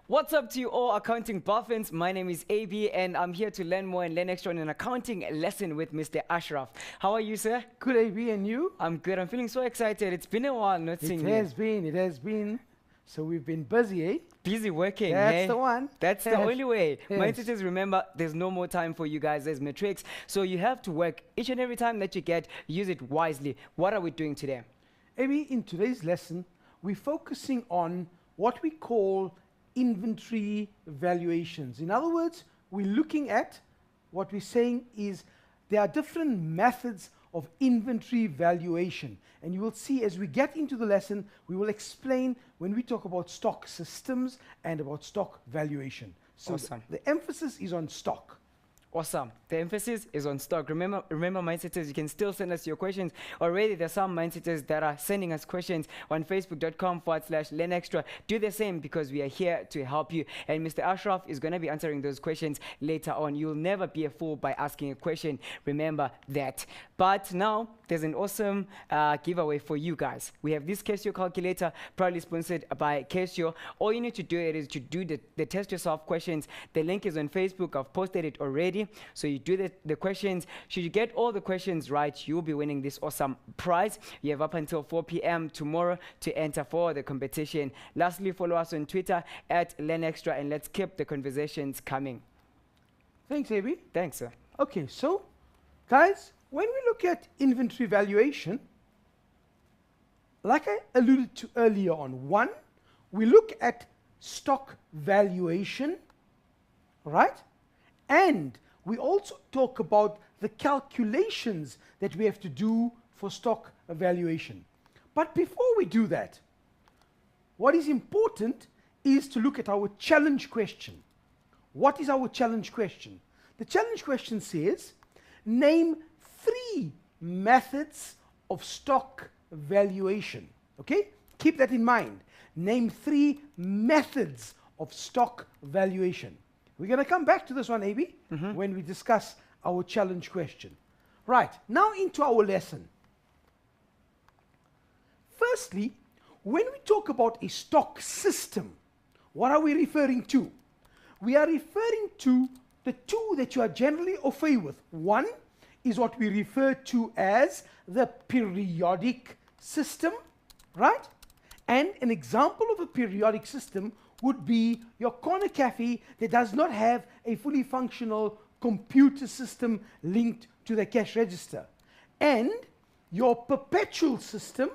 What's up to you all accounting buffins? My name is AB and I'm here to learn more and learn extra on an accounting lesson with Mr. Ashraf. How are you, sir? Good, AB, and you? I'm good. I'm feeling so excited. It's been a while not seeing you. It has been. So we've been busy, eh? Busy working, That's hey? the one. That's the only way. Yes. My teachers, remember, there's no more time for you guys. There's matrix. So you have to work each and every time that you get, use it wisely. What are we doing today? AB, in today's lesson, we're focusing on what we call inventory valuations. In other words, we're looking at what we're saying is there are different methods of inventory valuation. And you will see as we get into the lesson, we will explain when we talk about stock systems and about stock valuation. So Awesome. the emphasis is on stock. Awesome. The emphasis is on stock. Remember, mindsetters, you can still send us your questions. Already, there's some mindsetters that are sending us questions on facebook.com/learnextra. Do the same because we are here to help you. And Mr. Ashraf is going to be answering those questions later on. You'll never be a fool by asking a question. Remember that. But now, there's an awesome giveaway for you guys. We have this Casio calculator, proudly sponsored by Casio. All you need to do is to do the test yourself questions. The link is on Facebook. I've posted it already. So you do the questions. Should you get all the questions right, you'll be winning this awesome prize. You have up until 4 p.m. tomorrow to enter for the competition. Lastly, follow us on Twitter @LearnExtra and let's keep the conversations coming. Thanks, AB. Thanks, sir. Okay, so guys, when we look at inventory valuation, like I alluded to earlier on, one, we look at stock valuation, right? And we also talk about the calculations that we have to do for stock valuation. But before we do that, what is important is to look at our challenge question. What is our challenge question? The challenge question says, name 3 methods of stock valuation. Okay? Keep that in mind. Name 3 methods of stock valuation. We're going to come back to this one, AB, when we discuss our challenge question. Right, now into our lesson. Firstly, when we talk about a stock system, what are we referring to? We are referring to the 2 that you are generally au fait with. One is what we refer to as the periodic system, right? And an example of a periodic system would be your corner cafe that does not have a fully functional computer system linked to the cash register. And your perpetual system,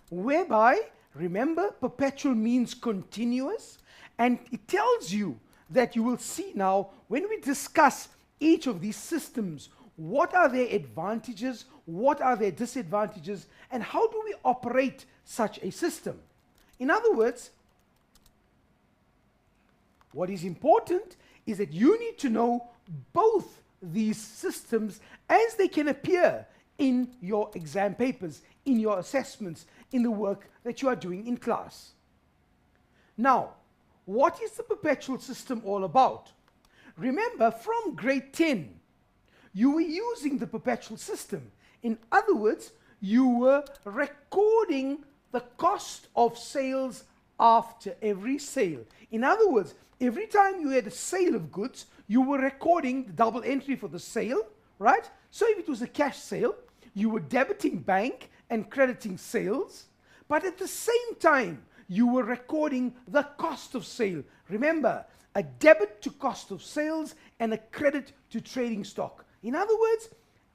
whereby, remember, perpetual means continuous, and it tells you that you will see now when we discuss each of these systems, what are their advantages, what are their disadvantages, and how do we operate such a system? In other words, what is important is that you need to know both these systems as they can appear in your exam papers, in your assessments, in the work that you are doing in class. Now, what is the perpetual system all about? Remember, from grade 10, you were using the perpetual system. In other words, you were recording the cost of sales after every sale. In other words, every time you had a sale of goods, you were recording the double entry for the sale, right? So if it was a cash sale, you were debiting bank and crediting sales, but at the same time, you were recording the cost of sale. Remember, a debit to cost of sales and a credit to trading stock. In other words,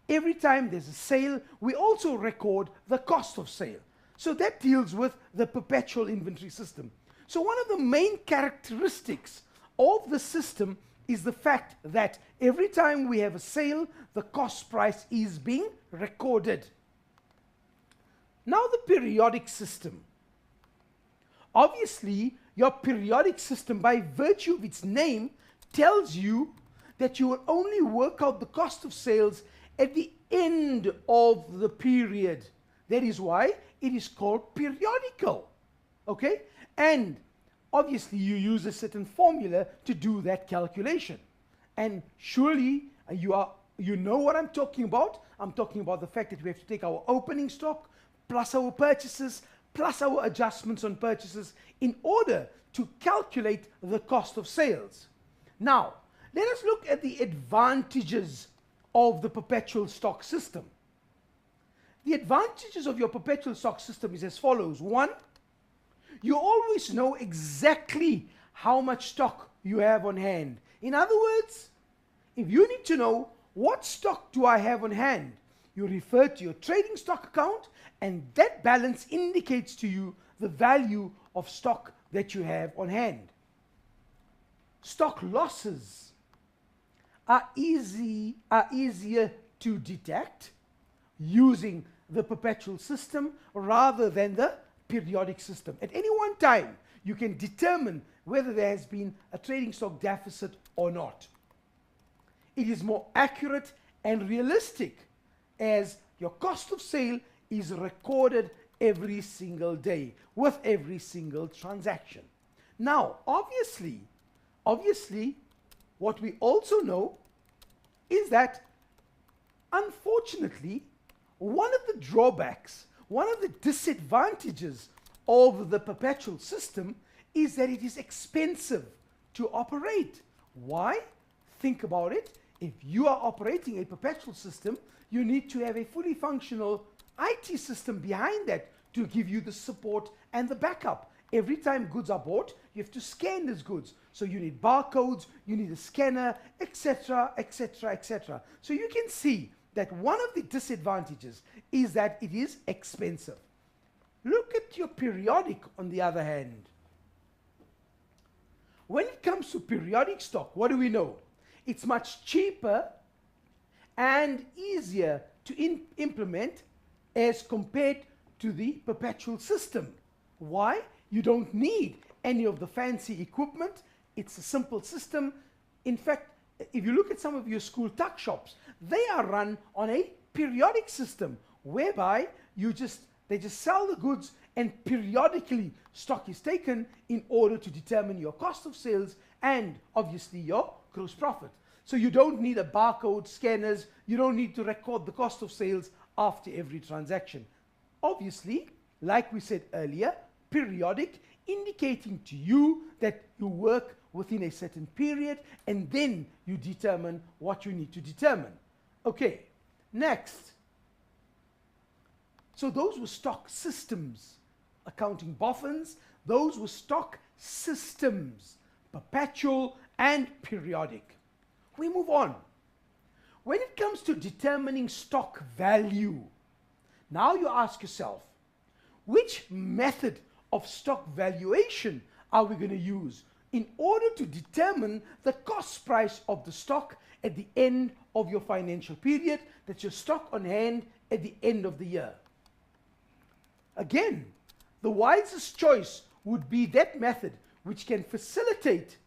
every time there's a sale, we also record the cost of sale. So that deals with the perpetual inventory system. So one of the main characteristics of the system is the fact that every time we have a sale, the cost price is being recorded. Now the periodic system. Obviously, your periodic system, by virtue of its name, tells you that you will only work out the cost of sales at the end of the period. That is why it is called periodical. Okay? And obviously you use a certain formula to do that calculation. And surely you know what I'm talking about. I'm talking about the fact that we have to take our opening stock plus our purchases plus our adjustments on purchases in order to calculate the cost of sales. Now, let us look at the advantages of the perpetual stock system. The advantages of your perpetual stock system is as follows. One, you always know exactly how much stock you have on hand. In other words, if you need to know what stock do I have on hand, you refer to your trading stock account, and that balance indicates to you the value of stock that you have on hand. Stock losses are easier to detect using the perpetual system rather than the periodic system. At any one time, you can determine whether there has been a trading stock deficit or not. It is more accurate and realistic as your cost of sale is recorded every single day with every single transaction. Now, obviously, what we also know is that, unfortunately, one of the drawbacks, one of the disadvantages of the perpetual system is that it is expensive to operate. Why? Think about it. If you are operating a perpetual system, you need to have a fully functional IT system behind that to give you the support and the backup. Every time goods are bought, you have to scan these goods. So you need barcodes, you need a scanner, etc., etc., etc. So you can see that one of the disadvantages is that it is expensive. Look at your periodic on the other hand. When it comes to periodic stock, what do we know? It's much cheaper and easier to implement as compared to the perpetual system. Why? You don't need any of the fancy equipment. It's a simple system. In fact, if you look at some of your school tuck shops, they are run on a periodic system whereby they just sell the goods and periodically stock is taken in order to determine your cost of sales and obviously your gross profit. So you don't need a barcode, scanners, you don't need to record the cost of sales after every transaction. Obviously, like we said earlier, periodic, indicating to you that you work within a certain period and then you determine what you need to determine. Okay, next. So those were stock systems, accounting boffins. Those were stock systems, perpetual and periodic. We move on. When it comes to determining stock value, now you ask yourself, which method of stock valuation are we going to use in order to determine the cost price of the stock at the end of your financial period, that's your stock on hand at the end of the year? Again, the wisest choice would be that method which can facilitate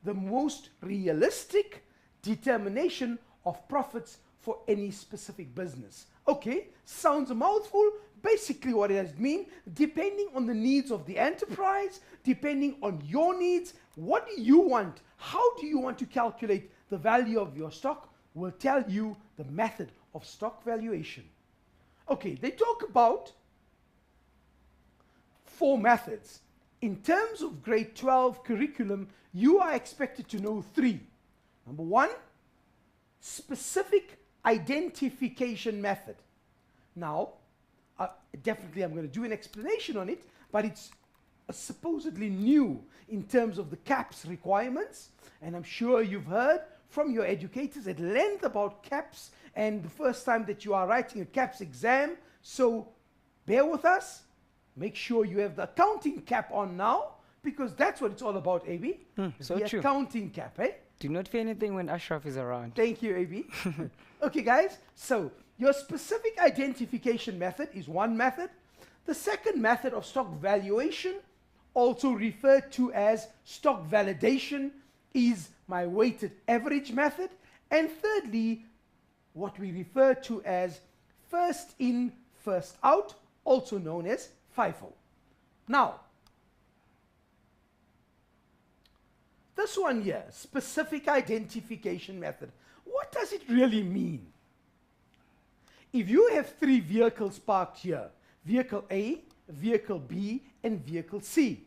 the most realistic determination of profits for any specific business. Okay, sounds a mouthful. Basically what it has mean, depending on the needs of the enterprise, depending on your needs, what do you want? How do you want to calculate the value of your stock? Will tell you the method of stock valuation. Okay, they talk about 4 methods. In terms of grade 12 curriculum, you are expected to know 3. Number 1, specific identification method. Now, definitely I'm going to do an explanation on it, but it's supposedly new in terms of the CAPS requirements, and I'm sure you've heard from your educators at length about CAPS and the first time that you are writing a CAPS exam, so bear with us. Make sure you have the accounting cap on now, because that's what it's all about, AB. So the true. Accounting cap, eh? Do not fear anything when Ashraf is around. Thank you, AB. Okay, guys, so your specific identification method is one method. The second method of stock valuation, also referred to as stock validation, is my weighted average method. And thirdly, what we refer to as first in, first out, also known as FIFO. Now, this one here, specific identification method, what does it really mean? If you have 3 vehicles parked here, vehicle A, vehicle B, and vehicle C.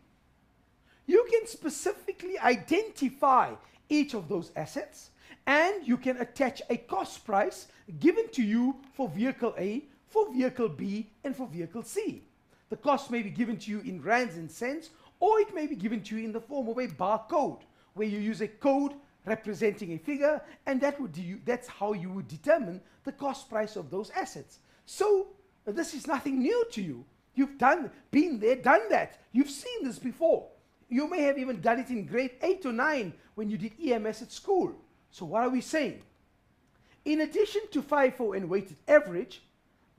You can specifically identify each of those assets, and you can attach a cost price given to you for vehicle A, for vehicle B, and for vehicle C. The cost may be given to you in rands and cents, or it may be given to you in the form of a barcode, where you use a code representing a figure, and that's how you would determine the cost price of those assets. So this is nothing new to you. You've been there, done that. You've seen this before. You may have even done it in grade 8 or 9 when you did EMS at school. So what are we saying? In addition to FIFO and weighted average,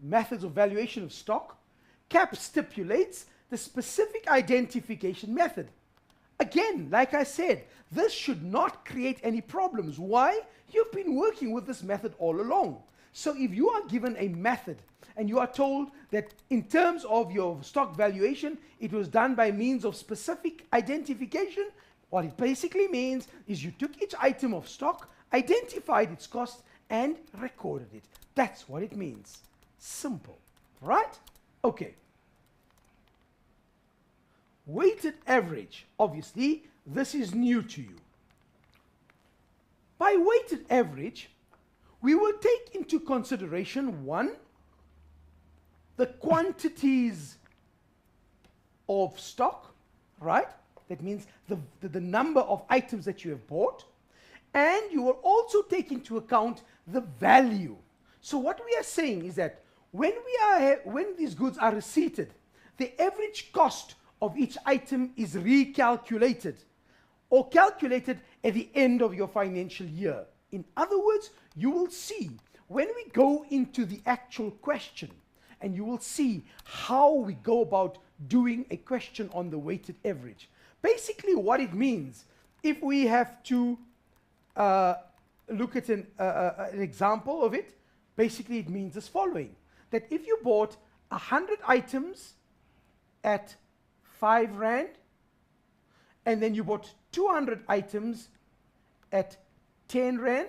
methods of valuation of stock, CAP stipulates the specific identification method. Again, like I said, this should not create any problems. Why? You've been working with this method all along. So if you are given a method and you are told that in terms of your stock valuation, it was done by means of specific identification, what it basically means is you took each item of stock, identified its cost, and recorded it. That's what it means. Simple, right? Okay. Weighted average, obviously, this is new to you. By weighted average, we will take into consideration, one, the quantities of stock, right? That means the number of items that you have bought. And you will also take into account the value. So what we are saying is that when these goods are receipted, the average cost of each item is recalculated or calculated at the end of your financial year. In other words, you will see when we go into the actual question, and you will see how we go about doing a question on the weighted average. Basically what it means, if we have to look at an example of it, basically it means as following, that if you bought 100 items at 5 Rand, and then you bought 200 items at 10 Rand,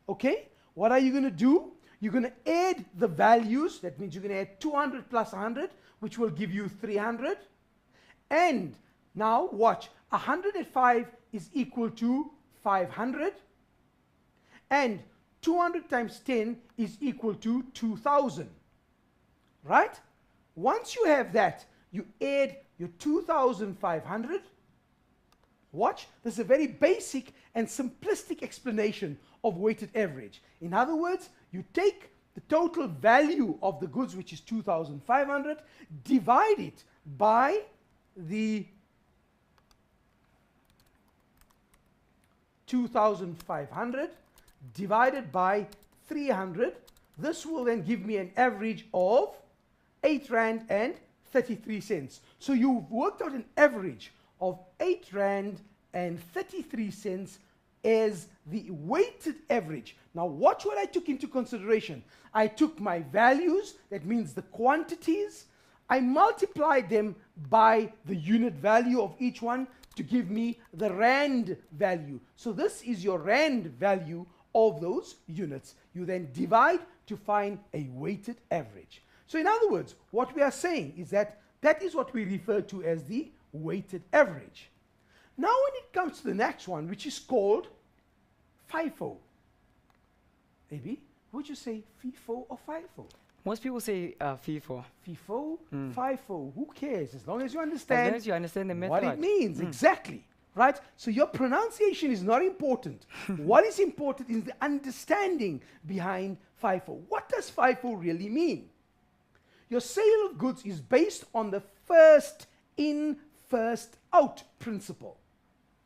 okay? What are you going to do? You're going to add the values. That means you're going to add 200 plus 100, which will give you 300. And now watch, 105 is equal to 500. And 200 times 10 is equal to 2,000. Right? Once you have that, you add your 2,500. Watch, this is a very basic and simplistic explanation of weighted average. In other words, you take the total value of the goods, which is 2,500, divide it by the 2,500 divided by 300. This will then give me an average of 8 Rand and 33 cents. So you've worked out an average of 8 Rand and 33 cents as the weighted average. Now watch what I took into consideration. I took my values, that means the quantities, I multiplied them by the unit value of each one to give me the Rand value. So this is your Rand value of those units. You then divide to find a weighted average. So in other words, what we are saying is that that is what we refer to as the weighted average. Now when it comes to the next one, which is called FIFO. Maybe, would you say FIFO or FIFO? Most people say FIFO. FIFO, FIFO, who cares? As long as you understand, As long as you understand the method. what it means, exactly. Right? So your pronunciation is not important. What is important is the understanding behind FIFO. What does FIFO really mean? Your sale of goods is based on the first in, first out principle.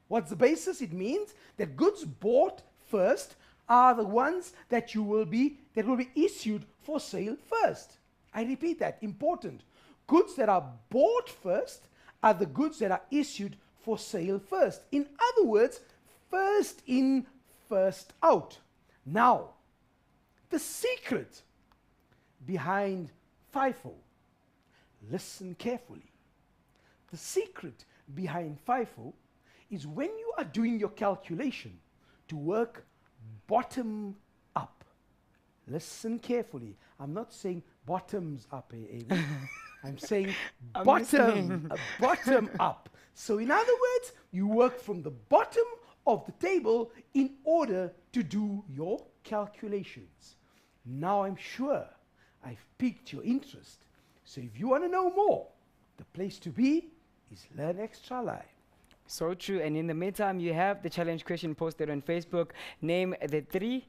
What's the basis? It means that goods bought first are the ones that will be issued for sale first. I repeat that, important. Goods that are bought first are the goods that are issued for sale first. In other words, first in, first out. Now, the secret behind FIFO, listen carefully. The secret behind FIFO is when you are doing your calculation to work bottom up. Listen carefully. I'm not saying bottoms up, Amy. I'm saying I'm bottom, listening. bottom up. So in other words, you work from the bottom of the table in order to do your calculations. Now I'm sure I've piqued your interest. So if you want to know more, the place to be is Learn Extra Live. So true. And in the meantime, you have the challenge question posted on Facebook. Name the 3.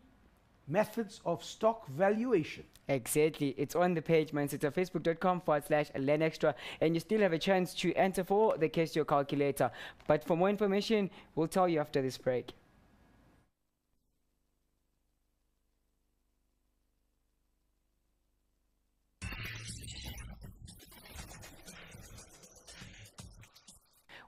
Methods of stock valuation. Exactly. It's on the page, man. It's at facebook.com/learnextra. And you still have a chance to enter for the Casio calculator. But for more information, we'll tell you after this break.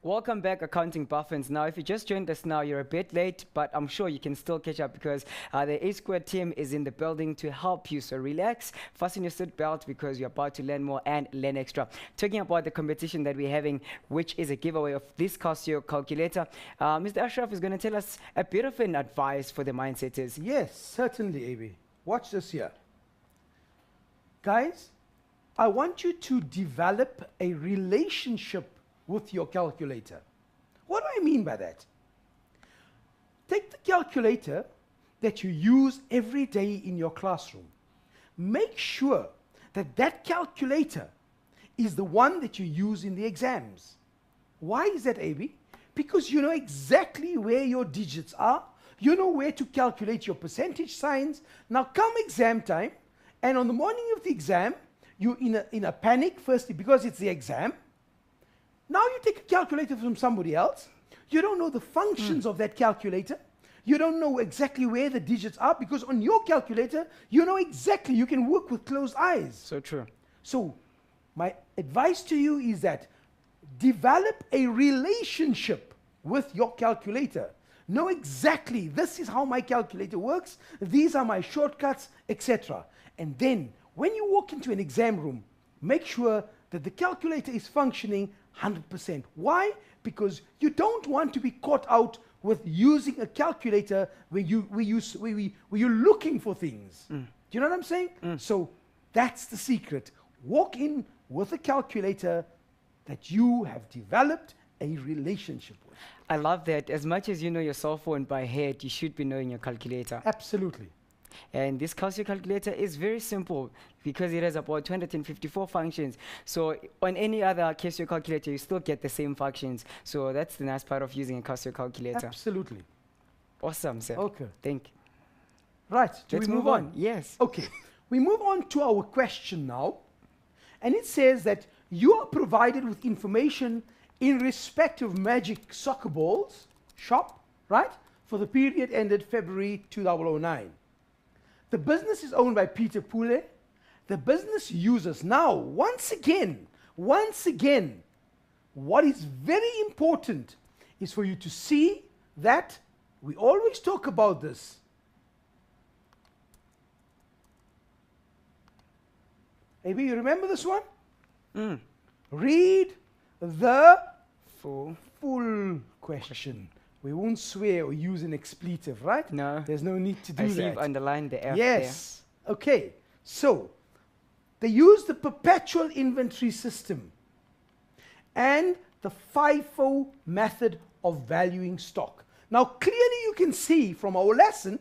Welcome back, accounting buffins. Now, if you just joined us now, you're a bit late, but I'm sure you can still catch up because the A Squared team is in the building to help you. So relax, fasten your seatbelt because you're about to learn more and learn extra. Talking about the competition that we're having, which is a giveaway of this Casio calculator, Mr. Ashraf is going to tell us a bit of an advice for the mindsetters. Yes, certainly, Avi. Watch this here. Guys, I want you to develop a relationship with your calculator. What do I mean by that? Take the calculator that you use every day in your classroom. Make sure that that calculator is the one that you use in the exams. Why is that, Avi? Because you know exactly where your digits are. You know where to calculate your percentage signs. Now come exam time, and on the morning of the exam, you're in a panic, firstly, because it's the exam. Now you take a calculator from somebody else. You don't know the functions of that calculator. You don't know exactly where the digits are because on your calculator, you know exactly, you can work with closed eyes. So true. So my advice to you is that develop a relationship with your calculator. Know exactly, this is how my calculator works. These are my shortcuts, etc. And then when you walk into an exam room, make sure that the calculator is functioning 100%. Why? Because you don't want to be caught out with using a calculator where you're looking for things. Do you know what I'm saying? So that's the secret. Walk in with a calculator that you have developed a relationship with. I love that. As much as you know your cell phone by head, you should be knowing your calculator. Absolutely. And this Casio calculator is very simple because it has about 254 functions. So on any other Casio calculator, you still get the same functions. So that's the nice part of using a Casio calculator. Absolutely. Awesome, sir. Okay. Thank you. Right. Let's move on. Yes. Okay. We move on to our question now. And it says that you are provided with information in respect of Magic Soccer Balls shop, right? For the period ended February 2009. The business is owned by Peter Pule. The business uses now, once again, what is very important is for you to see that we always talk about this. Maybe you remember this one? Read the full question. We won't swear or use an expletive, right? No. There's no need to do I that. see you've underlined the F Yes. Okay. So, they use the perpetual inventory system and the FIFO method of valuing stock. Now, clearly you can see from our lesson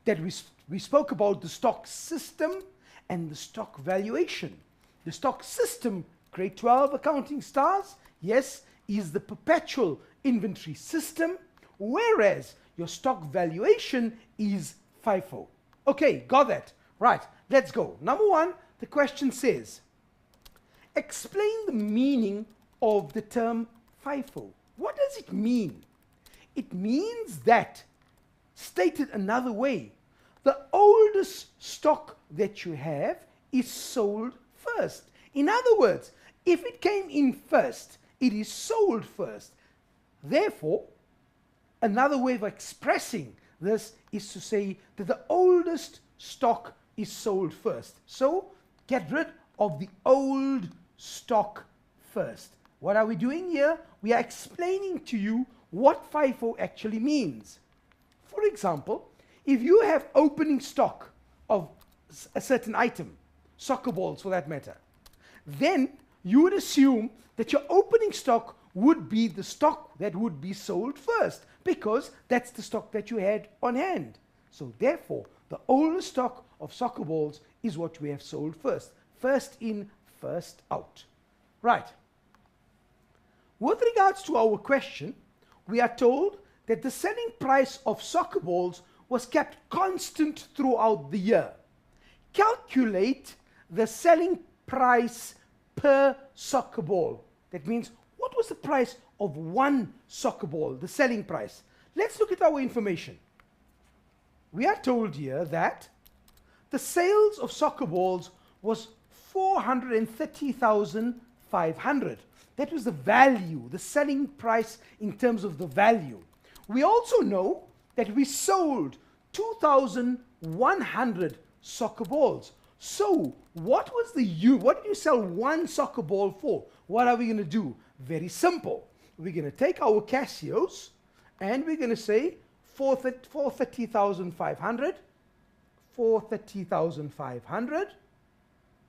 that we spoke about the stock system and the stock valuation. The stock system, grade 12 accounting stars, yes, is the perpetual inventory system, whereas your stock valuation is FIFO. Okay, got that. Right, let's go. Number one, the question says, explain the meaning of the term FIFO. What does it mean? It means that, stated another way, the oldest stock that you have is sold first. In other words, if it came in first, it is sold first. Therefore, another way of expressing this is to say that the oldest stock is sold first. So, get rid of the old stock first. What are we doing here? We are explaining to you what FIFO actually means. For example, if you have opening stock of a certain item, soccer balls for that matter, then you would assume that your opening stock would be the stock that would be sold first, because that's the stock that you had on hand. So therefore, the oldest stock of soccer balls is what we have sold first. First in, first out. Right. With regards to our question, we are told that the selling price of soccer balls was kept constant throughout the year. Calculate the selling price per soccer ball. That means, what was the price of one soccer ball, the selling price? Let's look at our information. We are told here that the sales of soccer balls was 430,500. That was the value, the selling price in terms of the value. We also know that we sold 2,100 soccer balls. So, what did you sell one soccer ball for? What are we going to do? Very simple. We're going to take our Casios and we're going to say 430,500. 430,500.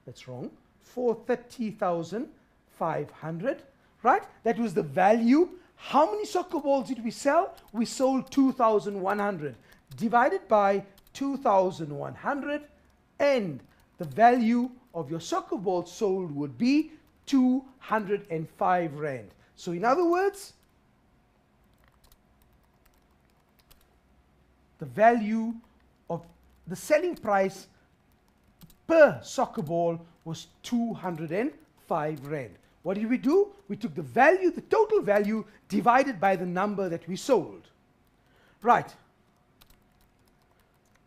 That's wrong. 430,500. Right? That was the value. How many soccer balls did we sell? We sold 2,100. Divided by 2,100, and the value of your soccer ball sold would be 205 Rand. So in other words, the value of the selling price per soccer ball was 205 Rand. What did we do? We took the value, the total value, divided by the number that we sold. Right.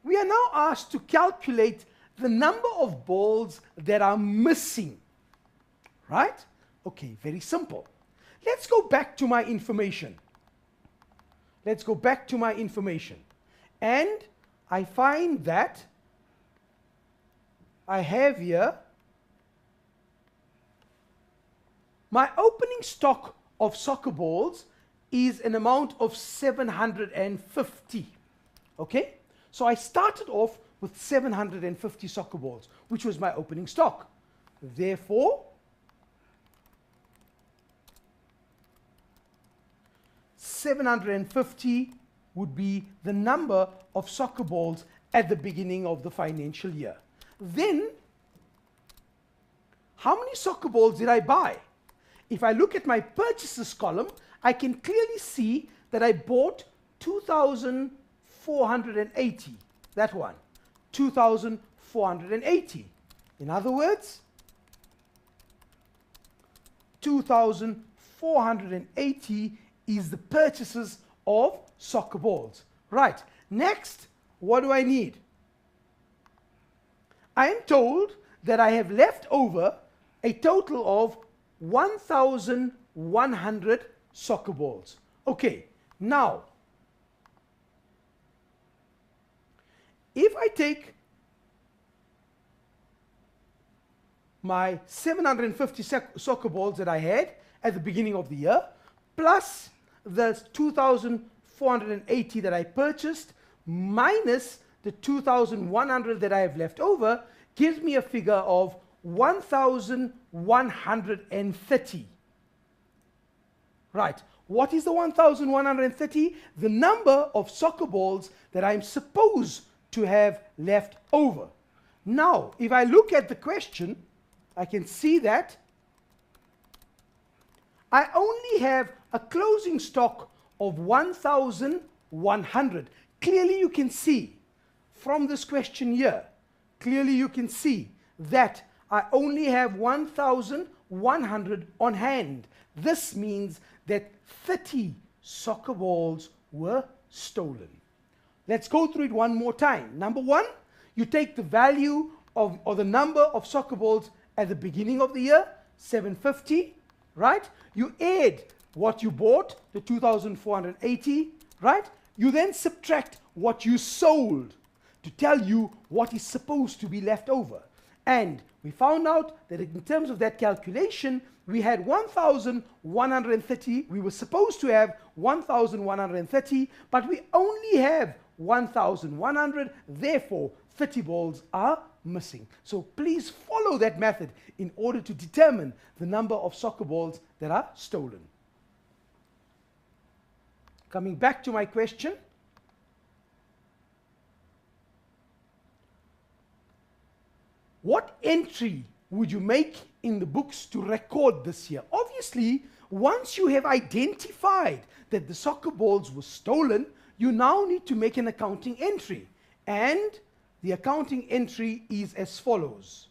We are now asked to calculate the number of balls that are missing. Right? Okay, very simple. Let's go back to my information. Let's go back to my information. And I find that I have here my opening stock of soccer balls is an amount of 750. Okay? So I started off with 750 soccer balls, which was my opening stock. Therefore, 750 would be the number of soccer balls at the beginning of the financial year. Then, how many soccer balls did I buy? If I look at my purchases column, I can clearly see that I bought 2,480. That one. 2,480. In other words, 2,480 is the purchases of soccer balls. Right. Next, what do I need? I am told that I have left over a total of 1,100 soccer balls. Okay, now, if I take my 750 soccer balls that I had at the beginning of the year, plus the 2,480 that I purchased, minus the 2,100 that I have left over, gives me a figure of 1,130. Right. What is the 1,130? The number of soccer balls that I'm supposed to have left over. Now, if I look at the question, I can see that I only have a closing stock of 1,100. Clearly you can see from this question here, clearly you can see that I only have 1,100 on hand. This means that 30 soccer balls were stolen. Let's go through it one more time. Number one, you take the value of, or the number of soccer balls at the beginning of the year, 750, right? You add what you bought, the 2,480, right? You then subtract what you sold to tell you what is supposed to be left over. And we found out that in terms of that calculation, we had 1,130. We were supposed to have 1,130, but we only have 1,100. Therefore, 30 balls are missing. So please follow that method in order to determine the number of soccer balls that are stolen. Coming back to my question. What entry would you make in the books to record this year? Obviously, once you have identified that the soccer balls were stolen, you now need to make an accounting entry. And the accounting entry is as follows.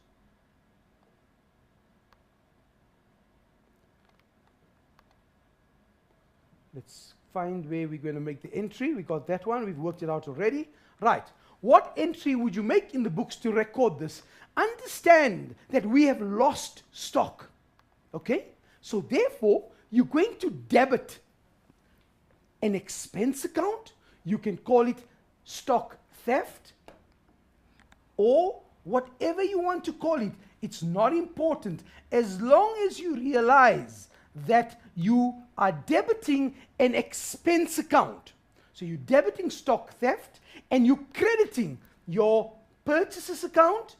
Let's find where we're going to make the entry. We got that one. We've worked it out already. Right. What entry would you make in the books to record this? Understand that we have lost stock. Okay? So therefore, you're going to debit an expense account. You can call it stock theft or whatever you want to call it. It's not important as long as you realize that you are debiting an expense account. So you're debiting stock theft and you're crediting your purchases account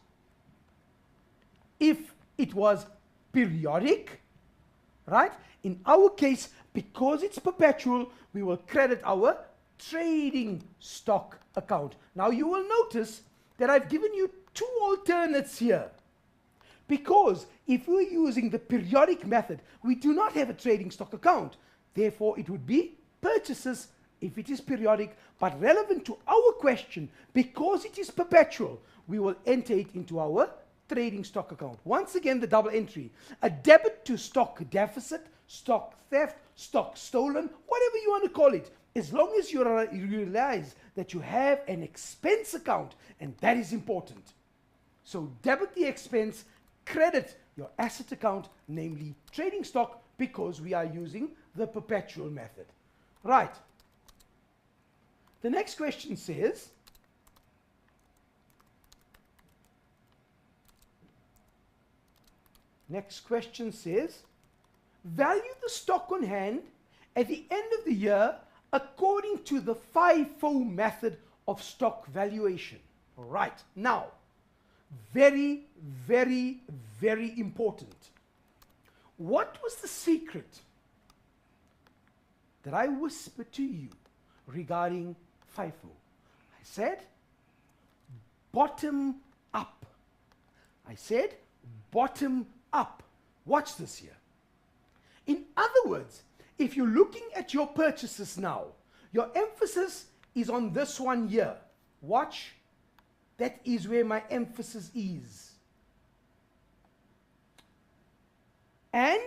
if it was periodic, right? In our case, because it's perpetual, we will credit our trading stock account. Now you will notice that I've given you two alternates here. Because if we're using the periodic method, we do not have a trading stock account. Therefore, it would be purchases if it is periodic, but relevant to our question, because it is perpetual, we will enter it into our trading stock account. Once again, the double entry. A debit to stock deficit, stock theft, stock stolen, whatever you want to call it, as long as you realize that you have an expense account, and that is important. So debit the expense, credit your asset account, namely trading stock, because we are using the perpetual method. Right. The next question says, value the stock on hand at the end of the year according to the FIFO method of stock valuation. All right. Now, very, very, very important. What was the secret that I whispered to you regarding FIFO? I said, bottom up. I said, bottom up. Watch this here. In other words, if you're looking at your purchases now, your emphasis is on this one here. Watch. That is where my emphasis is. And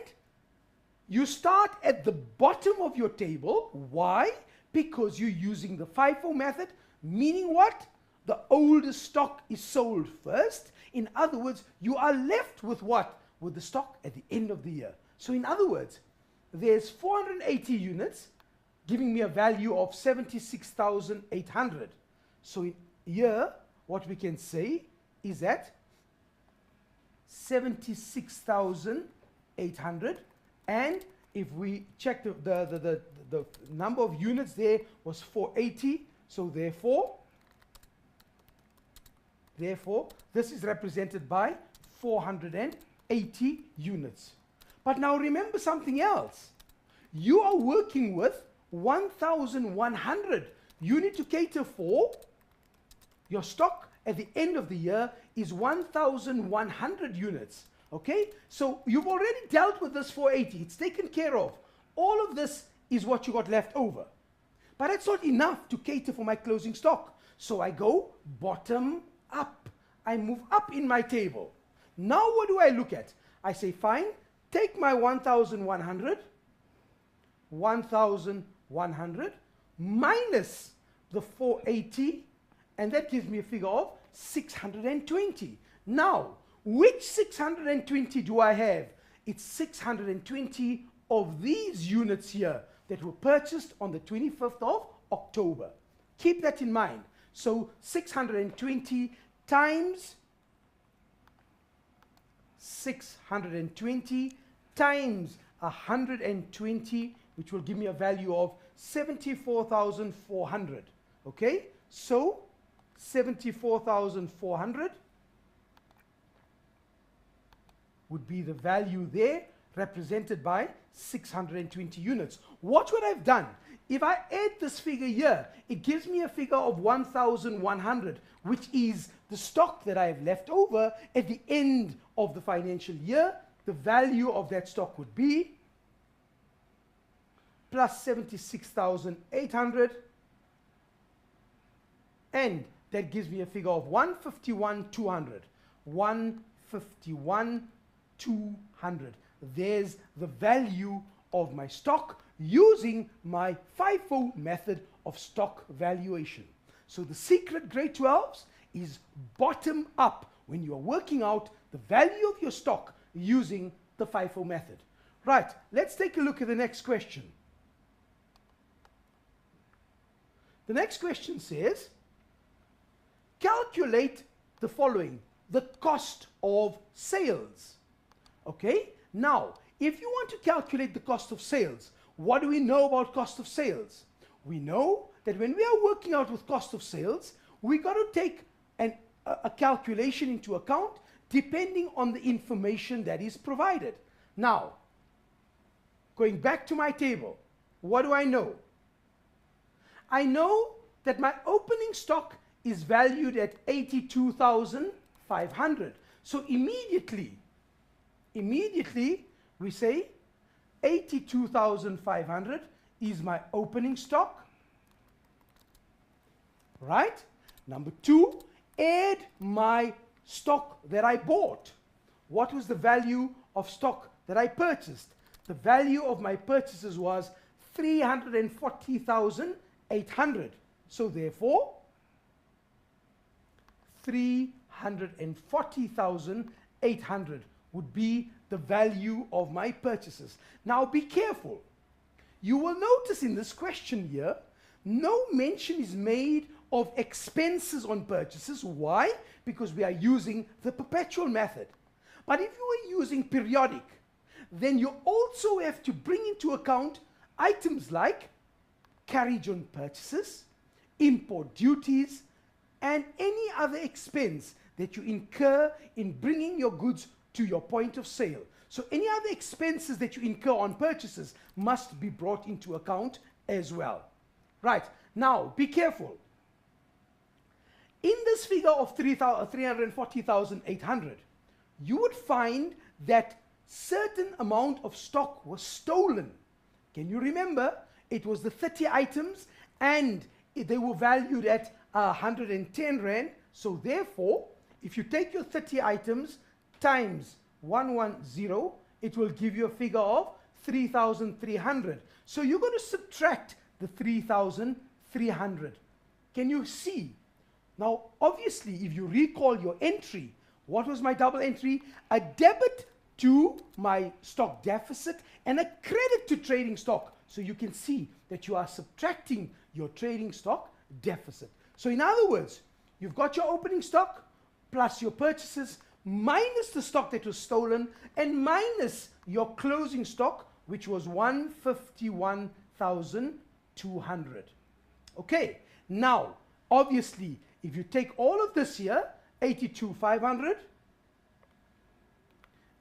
you start at the bottom of your table. Why? Because you're using the FIFO method, meaning what? The oldest stock is sold first. In other words, you are left with what? With the stock at the end of the year. So in other words, there's 480 units giving me a value of 76,800. So in here, what we can say is that 76,800, and if we check the number of units there was 480, so therefore this is represented by 480 units. But now remember something else. You are working with 1,100. You need to cater for your stock at the end of the year is 1,100 units. Okay? So you've already dealt with this 480. It's taken care of. All of this is what you got left over. But that's not enough to cater for my closing stock. So I go bottom up. I move up in my table. Now what do I look at? I say, fine, take my 1,100 minus the 480, and that gives me a figure of 620. Now, which 620 do I have? It's 620 of these units here that were purchased on the 25th of October. Keep that in mind. So 620 times 620 times 120, which will give me a value of 74,400. Okay? So 74,400 would be the value there represented by 620 units. Watch what I've done. If I add this figure here, it gives me a figure of 1,100, which is the stock that I have left over at the end of the financial year. The value of that stock would be plus 76,800, and that gives me a figure of 151,200. 151,200. There's the value of my stock using my FIFO method of stock valuation. So the secret, grade 12s, is bottom up when you're working out the value of your stock using the FIFO method. Right, let's take a look at the next question. The next question says, calculate the following: the cost of sales. Okay, now if you want to calculate the cost of sales, what do we know about cost of sales? We know that when we are working out with cost of sales, we got to take a calculation into account depending on the information that is provided. Now, going back to my table, what do I know? I know that my opening stock is valued at 82,500. So immediately we say 82,500 is my opening stock, right? Number two, add my stock that I bought. What was the value of stock that I purchased? The value of my purchases was 340,800. So therefore, 340,800 would be the value of my purchases. Now be careful. You will notice in this question here, no mention is made of expenses on purchases. Why? Because we are using the perpetual method. But if you are using periodic, then you also have to bring into account items like carriage on purchases, import duties, and any other expense that you incur in bringing your goods to your point of sale. So any other expenses that you incur on purchases must be brought into account as well. Right, now be careful. In this figure of 340,800, you would find that certain amount of stock was stolen. Can you remember? It was the 30 items and they were valued at 110 Rand. So therefore, if you take your 30 items times 110, it will give you a figure of 3,300. So you're going to subtract the 3,300. Can you see? Now, obviously, if you recall your entry, what was my double entry? A debit to my stock deficit and a credit to trading stock. So you can see that you are subtracting your trading stock deficit. So in other words, you've got your opening stock plus your purchases minus the stock that was stolen and minus your closing stock, which was 151,200. Okay, now, obviously, if you take all of this here, 82,500,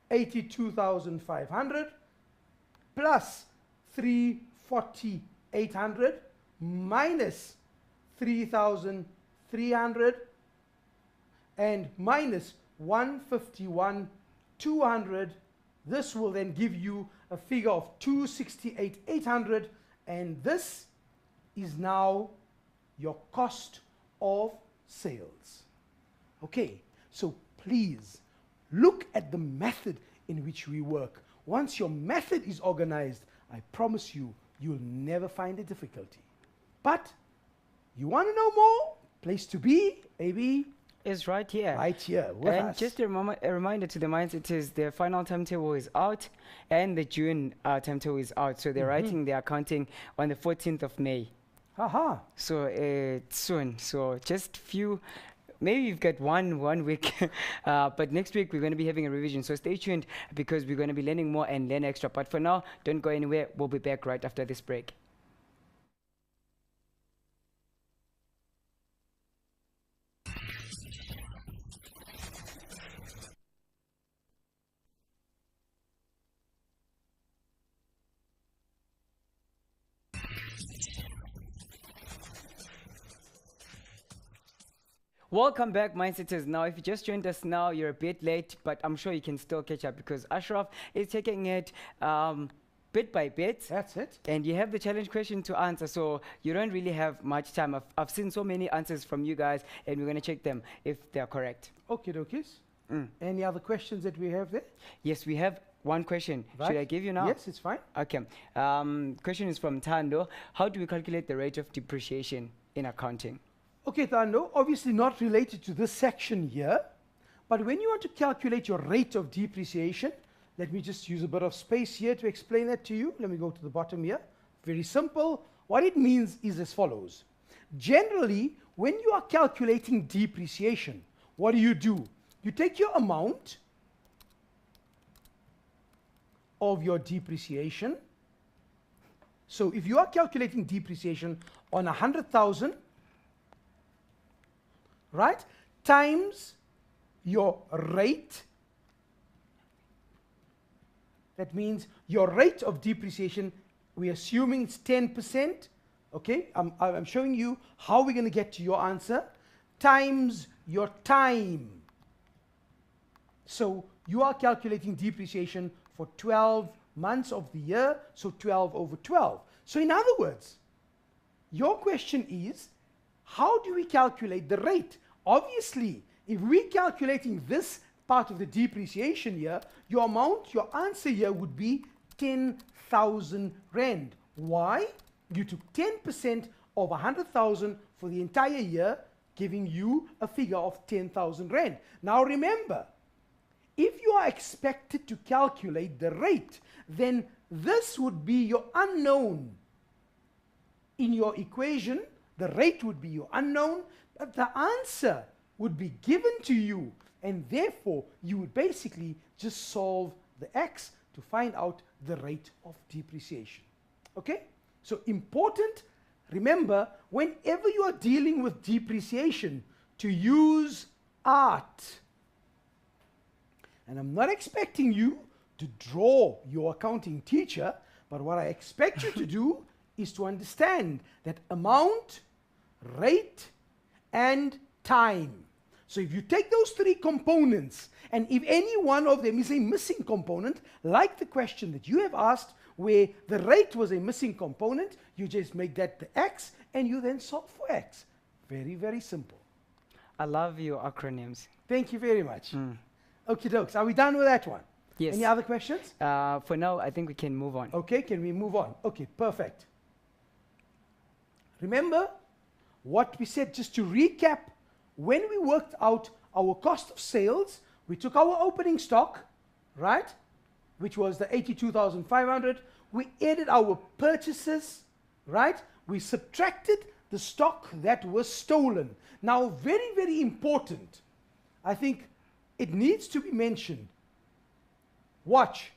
82,500 plus 340,800 minus 3,300 and minus 151,200, this will then give you a figure of 268,800, and this is now your cost of sales. Okay, so please look at the method in which we work. Once your method is organized, I promise you, you'll never find a difficulty. But you want to know more? Place to be, maybe, is right here. Right here with and us. Just a reminder to the mindsetters, the final timetable is out and the June timetable is out. So they're writing their accounting on the 14th of May. Aha. So it's soon. So just few, maybe you've got one week, but next week we're going to be having a revision. So stay tuned because we're going to be learning more and learn extra. But for now, don't go anywhere. We'll be back right after this break. Welcome back, Mindsetters. Now, if you just joined us now, you're a bit late, but I'm sure you can still catch up because Ashraf is taking it bit by bit. That's it. And you have the challenge question to answer, so you don't really have much time. I've seen so many answers from you guys, and we're going to check them if they're correct. Okay, dokies. Any other questions that we have there? Yes, we have one question. Right. Should I give you now? Yes, it's fine. Okay. Question is from Tando. How do we calculate the rate of depreciation in accounting? Okay, Tando, obviously not related to this section here, but when you want to calculate your rate of depreciation, let me just use a bit of space here to explain that to you. Let me go to the bottom here. Very simple. What it means is as follows. Generally, when you are calculating depreciation, what do? You take your amount of your depreciation. So if you are calculating depreciation on 100,000, right, times your rate. That means your rate of depreciation, we're assuming it's 10%. Okay, I'm showing you how we're going to get to your answer, times your time. So you are calculating depreciation for 12 months of the year, so 12 over 12. So in other words, your question is, how do we calculate the rate? Obviously, if we're calculating this part of the depreciation here, your amount, your answer here would be 10,000 Rand. Why? You took 10% of 100,000 for the entire year, giving you a figure of 10,000 Rand. Now remember, if you are expected to calculate the rate, then this would be your unknown. In your equation, the rate would be your unknown, but the answer would be given to you, and therefore you would basically just solve the x to find out the rate of depreciation. Okay? So important, remember, whenever you are dealing with depreciation, to use art. And I'm not expecting you to draw your accounting teacher, but what I expect you to do is to understand that amount, rate, and time. So if you take those three components, and if any one of them is a missing component, like the question that you have asked, where the rate was a missing component, you just make that the x, and you then solve for x. Very, very simple. I love your acronyms. Thank you very much. Okay, dokes, are we done with that one? Yes. Any other questions? For now, I think we can move on. Okay, can we move on? Okay, perfect. Remember what we said, just to recap. When we worked out our cost of sales, we took our opening stock, right, which was the 82,500. We added our purchases, right? We subtracted the stock that was stolen. Now, very, very important. I think it needs to be mentioned. Watch.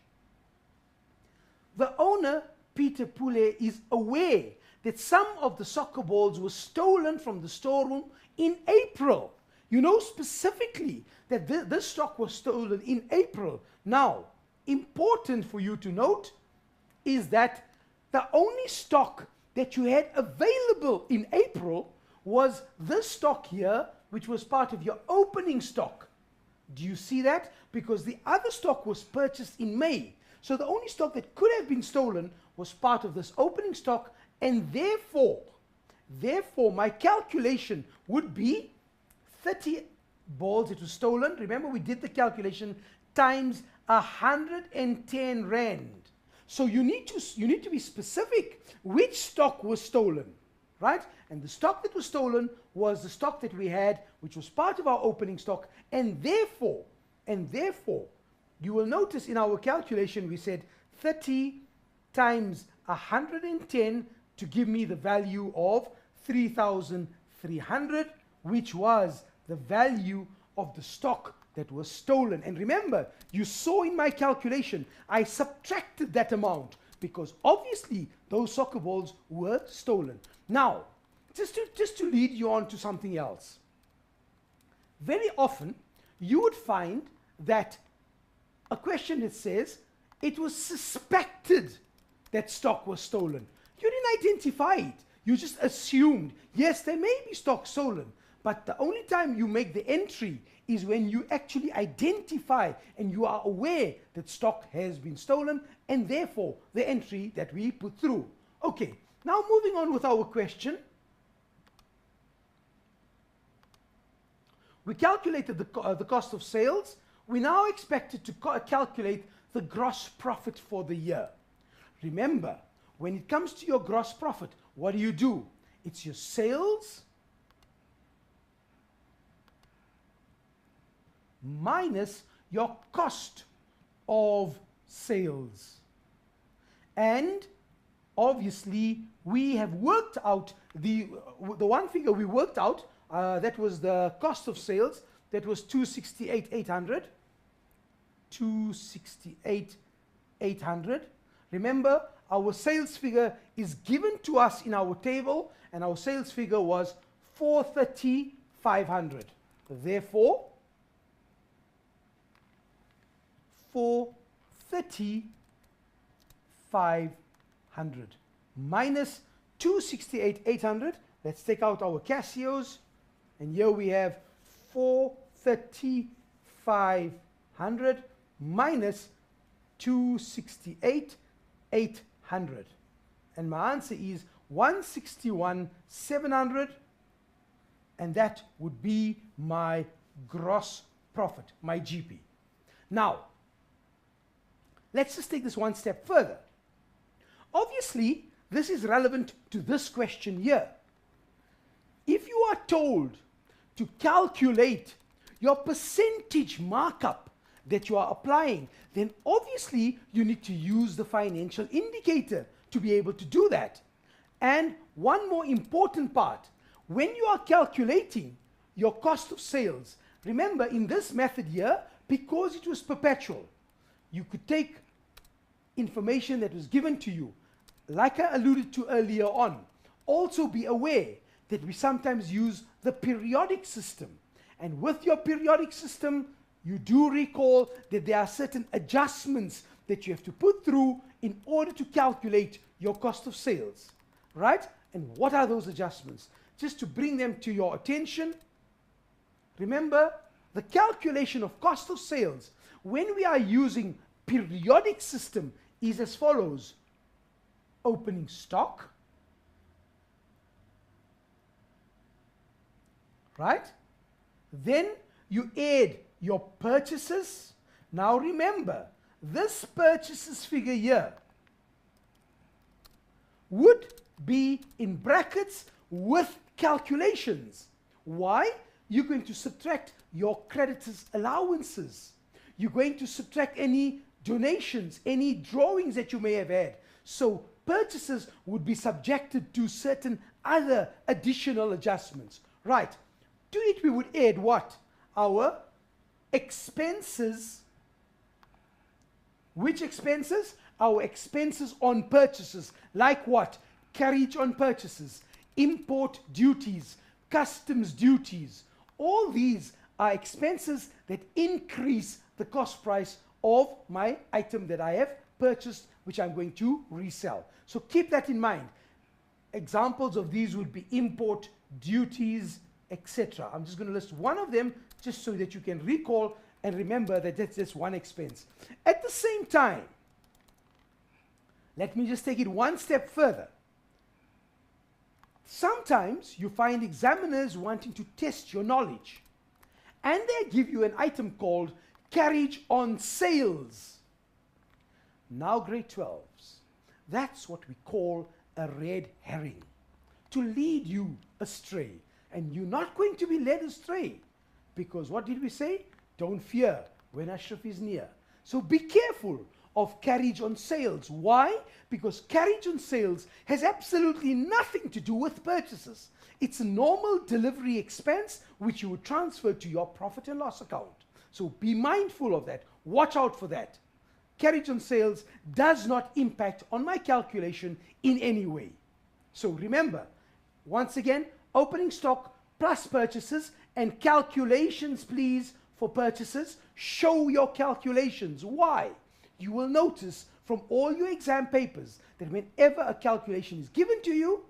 The owner, Peter Pule, is aware that some of the soccer balls were stolen from the storeroom in April. You know specifically that this stock was stolen in April. Now, important for you to note is that the only stock that you had available in April was this stock here, which was part of your opening stock. Do you see that? Because the other stock was purchased in May. So the only stock that could have been stolen was part of this opening stock, and therefore my calculation would be 30 balls it was stolen. Remember, we did the calculation times 110 Rand. So you need to be specific which stock was stolen, right? And the stock that was stolen was the stock that we had, which was part of our opening stock, and therefore, you will notice in our calculation we said 30 times 110 to give me the value of 3,300, which was the value of the stock that was stolen. And remember, you saw in my calculation, I subtracted that amount because obviously those soccer balls were stolen. Now, just to lead you on to something else. Very often, you would find that a question that says, it was suspected that stock was stolen. You didn't identify it. You just assumed, yes, there may be stock stolen. But the only time you make the entry is when you actually identify and you are aware that stock has been stolen, and therefore the entry that we put through. Okay, now moving on with our question. We calculated the cost of sales. We now expected to calculate the gross profit for the year. Remember, when it comes to your gross profit, what do? It's your sales minus your cost of sales. And obviously, we have worked out the one figure we worked out, that was the cost of sales. That was 268,800. 268,800. Remember, our sales figure is given to us in our table, and our sales figure was 430,500. Therefore, 430,500 minus 268,800. Let's take out our Casios, and here we have 430,500 minus 268,800, and my answer is 161,700, and that would be my gross profit, my GP. Now, let's just take this one step further. Obviously, this is relevant to this question here. If you are told to calculate your percentage markup that you are applying, then obviously you need to use the financial indicator to be able to do that. And one more important part, when you are calculating your cost of sales, remember in this method here, because it was perpetual, you could take information that was given to you, like I alluded to earlier on. Also be aware that we sometimes use the periodic system. And with your periodic system, you do recall that there are certain adjustments that you have to put through in order to calculate your cost of sales, right? And what are those adjustments? Just to bring them to your attention, remember the calculation of cost of sales when we are using periodic system is as follows: opening stock, right? Then you add your purchases. Now remember, this purchases figure here would be in brackets with calculations. Why? You're going to subtract your creditors' allowances. You're going to subtract any donations, any drawings that you may have had. So purchases would be subjected to certain other additional adjustments. Right. To it we would add what? Our expenses. Which expenses? Our expenses on purchases. Like what? Carriage on purchases, import duties, customs duties. All these are expenses that increase the cost price of my item that I have purchased, which I'm going to resell. So keep that in mind. Examples of these would be import duties, etc. I'm just going to list one of them just so that you can recall and remember that that's just one expense. At the same time, let me just take it one step further. Sometimes you find examiners wanting to test your knowledge, and they give you an item called carriage on sales. Now grade 12s, that's what we call a red herring, to lead you astray. And you're not going to be led astray, because what did we say? Don't fear when Ashraf is near. So be careful of carriage on sales. Why? Because carriage on sales has absolutely nothing to do with purchases. It's a normal delivery expense which you would transfer to your profit and loss account. So be mindful of that. Watch out for that. Carriage on sales does not impact on my calculation in any way. So remember, once again, opening stock plus purchases, and calculations please for purchases. Show your calculations. Why? You will notice from all your exam papers that whenever a calculation is given to you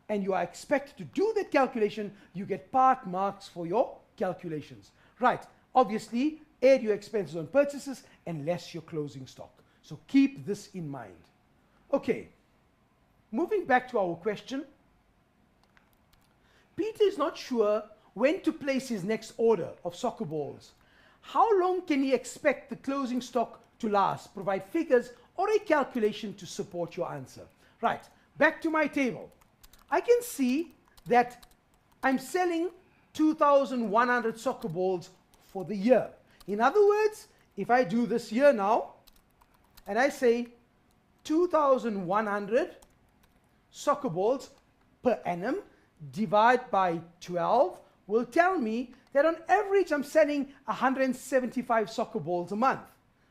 and you are expected to do that calculation, you get part marks for your calculations. Right, obviously, add your expenses on purchases and less your closing stock. So keep this in mind. Okay, moving back to our question. Peter is not sure when to place his next order of soccer balls. How long can he expect the closing stock to last? Provide figures or a calculation to support your answer. Right, back to my table. I can see that I'm selling 2,100 soccer balls for the year. In other words, if I do this year now, and I say 2,100 soccer balls per annum, divide by 12, will tell me that on average I'm selling 175 soccer balls a month.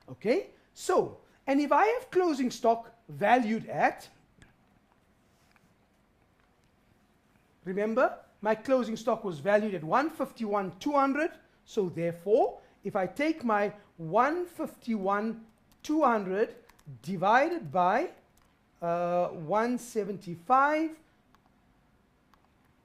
Okay? So, and if I have closing stock valued at, remember, my closing stock was valued at 151,200. So therefore, if I take my 151,200 divided by 175,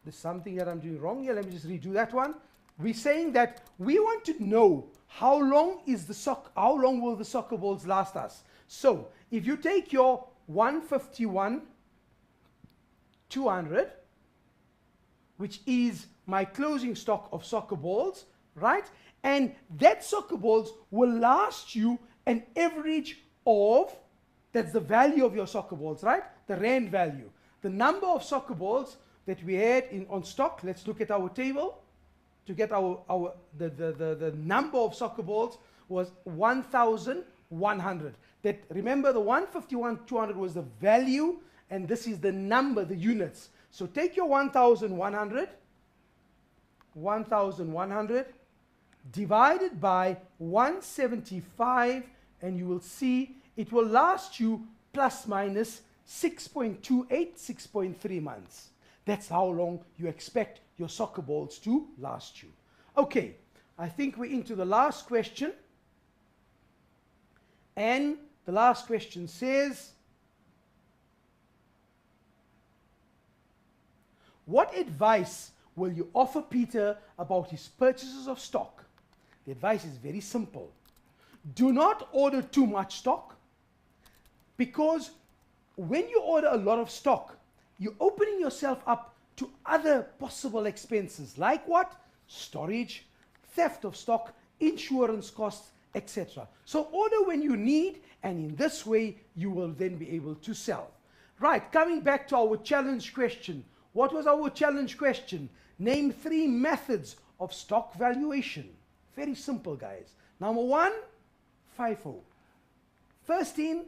there's something that I'm doing wrong here. Let me just redo that one. We're saying that we want to know how long will the soccer balls last us. So if you take your 151,200, which is my closing stock of soccer balls, right? And that soccer balls will last you an average of, that's the value of your soccer balls, right? The rand value. The number of soccer balls that we had on stock, let's look at our table, to get the number of soccer balls was 1,100. That, remember, the 151,200 was the value, and this is the number, the units. So take your 1,100 divided by 175, and you will see it will last you plus minus 6.28, 6.3 months. That's how long you expect your soccer balls to last you. Okay, I think we're into the last question. And the last question says, what advice will you offer Peter about his purchases of stock? The advice is very simple. Do not order too much stock, because when you order a lot of stock, you're opening yourself up to other possible expenses, like what? Storage, theft of stock, insurance costs, etc. So order when you need, and in this way, you will then be able to sell. Right, coming back to our challenge question. What was our challenge question? Name 3 methods of stock valuation. Very simple, guys. Number 1, FIFO. First in,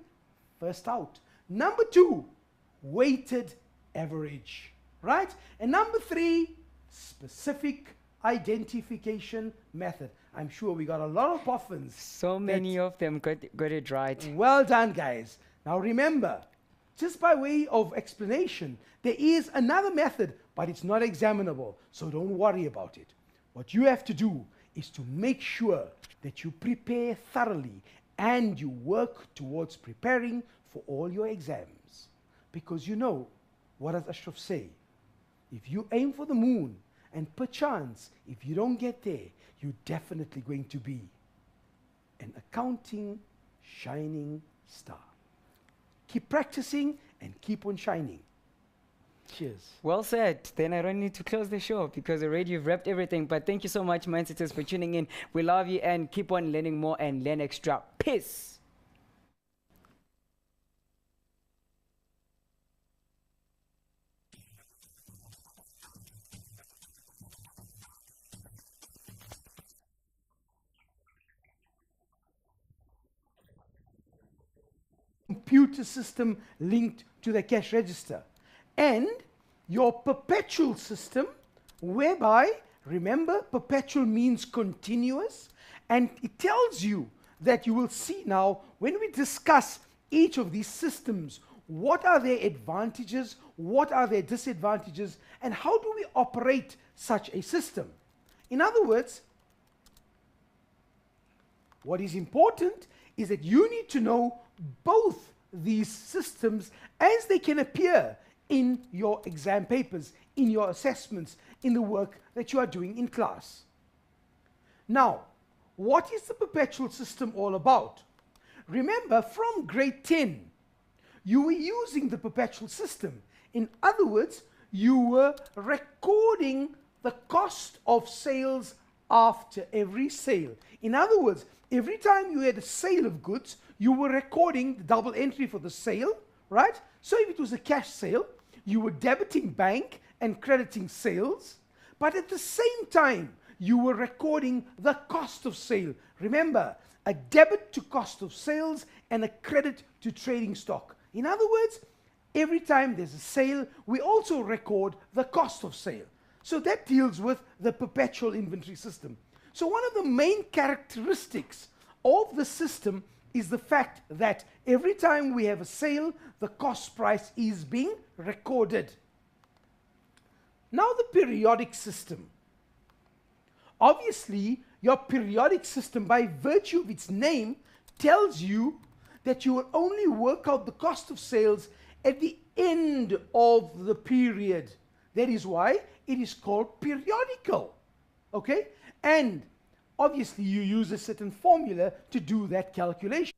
first out. Number 2, weighted average. Right? And number 3, specific identification method. I'm sure we got a lot of boffins. So many of them got it right. Well done, guys. Now remember, just by way of explanation, there is another method, but it's not examinable, so don't worry about it. What you have to do is to make sure that you prepare thoroughly and you work towards preparing for all your exams. Because you know, what does Ashraf say? If you aim for the moon, and perchance, if you don't get there, you're definitely going to be an accounting shining star. Keep practicing and keep on shining. Cheers. Well said. Then I don't need to close the show because already you've wrapped everything. But thank you so much, Mindsetters, for tuning in. We love you and keep on learning more and learn extra. Peace. Computer system linked to the cash register, and your perpetual system, whereby, remember, perpetual means continuous, and it tells you that you will see now when we discuss each of these systems, what are their advantages, what are their disadvantages, and how do we operate such a system. In other words, what is important is that you need to know both these systems as they can appear in your exam papers, in your assessments, in the work that you are doing in class. Now, what is the perpetual system all about? Remember, from grade 10, you were using the perpetual system. In other words, you were recording the cost of sales after every sale. In other words, every time you had a sale of goods, you were recording the double entry for the sale, right? So if it was a cash sale, you were debiting bank and crediting sales, but at the same time, you were recording the cost of sale. Remember, a debit to cost of sales and a credit to trading stock. In other words, every time there's a sale, we also record the cost of sale. So that deals with the perpetual inventory system. So one of the main characteristics of the system is the fact that every time we have a sale, the cost price is being recorded. Now the periodic system. Obviously, your periodic system, by virtue of its name, tells you that you will only work out the cost of sales at the end of the period. That is why it is called periodical. Okay? And obviously you use a certain formula to do that calculation.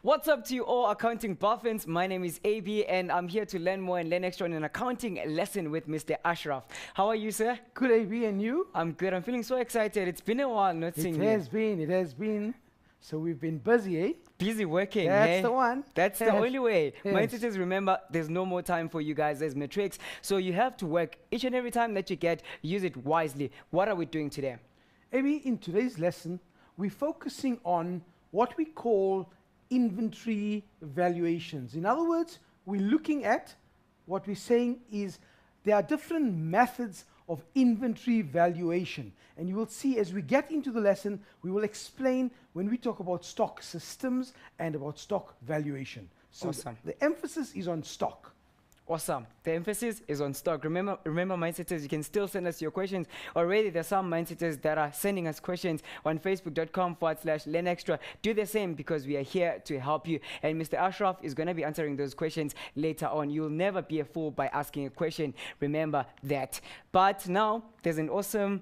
What's up to you all accounting buffins? My name is AB and I'm here to learn more and learn extra on an accounting lesson with Mr. Ashraf. How are you, sir? Good, AB, and you? I'm good. I'm feeling so excited. It's been a while not seeing you. It has been. So we've been busy, eh? Busy working, That's the one. That's the only way. Yes. My teachers, remember, there's no more time for you guys as matrix. So you have to work each and every time that you get, use it wisely. What are we doing today? AB, in today's lesson, we're focusing on what we call inventory valuations. In other words, we're looking at what we're saying is there are different methods of inventory valuation. And you will see as we get into the lesson, we will explain when we talk about stock systems and about stock valuation. So Awesome. the emphasis is on stock. Awesome. The emphasis is on stock. Remember, mindsetters, you can still send us your questions. Already, there's some mindsetters that are sending us questions on facebook.com/learnextra. Do the same because we are here to help you. And Mr. Ashraf is going to be answering those questions later on. You'll never be a fool by asking a question. Remember that. But now, there's an awesome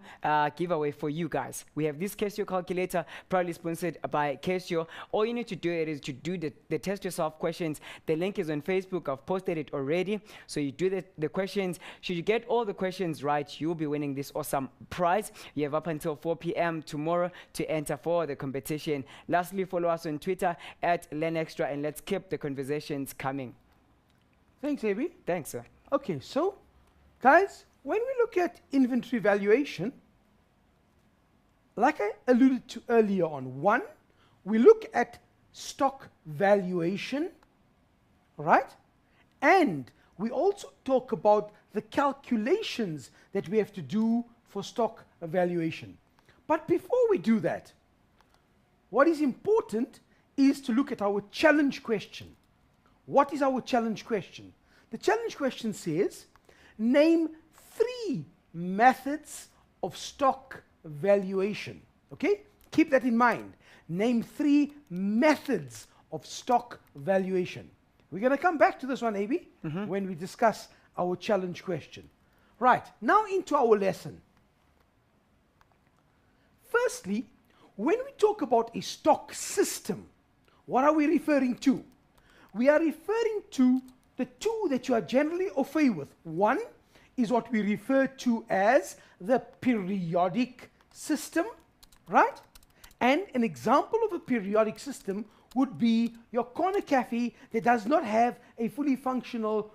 giveaway for you guys. We have this Casio calculator, proudly sponsored by Casio. All you need to do is to do the test yourself questions. The link is on Facebook. I've posted it already. So you do the questions. Should you get all the questions right, you'll be winning this awesome prize. You have up until 4 p.m. tomorrow to enter for the competition. Lastly, follow us on Twitter @LearnExtra and let's keep the conversations coming. Thanks, AB. Thanks, sir. Okay, so guys, when we look at inventory valuation, like I alluded to earlier on, one, we look at stock valuation, right? And we also talk about the calculations that we have to do for stock valuation. But before we do that, what is important is to look at our challenge question. What is our challenge question? The challenge question says, name 3 methods of stock valuation. Okay? Keep that in mind. Name 3 methods of stock valuation. We're going to come back to this one, AB, when we discuss our challenge question. Right, now into our lesson. Firstly, when we talk about a stock system, what are we referring to? We are referring to the 2 that you are generally au fait with. One is what we refer to as the periodic system, right? And an example of a periodic system would be your corner cafe that does not have a fully functional